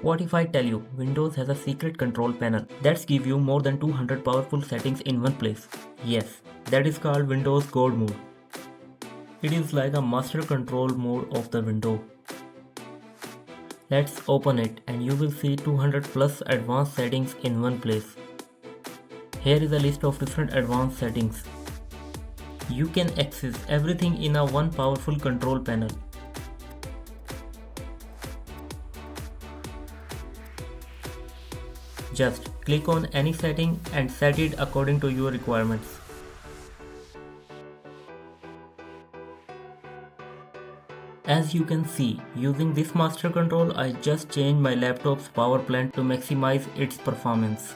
What if I tell you Windows has a secret control panel that's give you more than 200 powerful settings in one place? Yes, that is called Windows God Mode. It is like a master control mode of the window. Let's open it and you will see 200 plus advanced settings in one place. Here is a list of different advanced settings. You can access everything in a one powerful control panel. Just click on any setting and set it according to your requirements. As you can see, using this master control, I just changed my laptop's power plant to maximize its performance.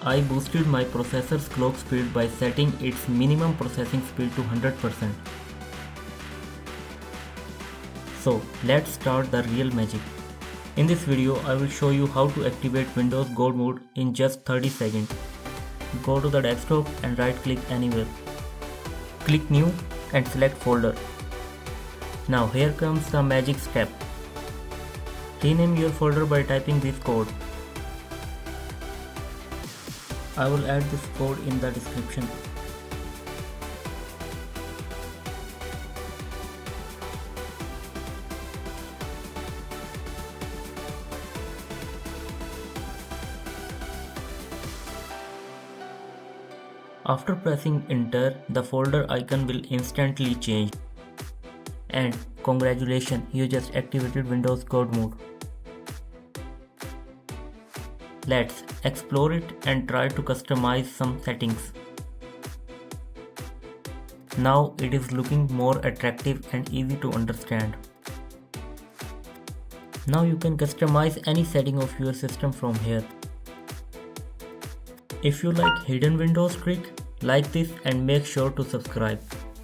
I boosted my processor's clock speed by setting its minimum processing speed to 100%. So let's start the real magic. In this video, I will show you how to activate Windows God Mode in just 30 seconds. Go to the desktop and right click anywhere. Click New and select Folder. Now here comes the magic step. Rename your folder by typing this code. I will add this code in the description. After pressing enter, the folder icon will instantly change. And congratulations, you just activated Windows God Mode. Let's explore it and try to customize some settings. Now it is looking more attractive and easy to understand. Now you can customize any setting of your system from here. If you like hidden Windows trick, like this and make sure to subscribe.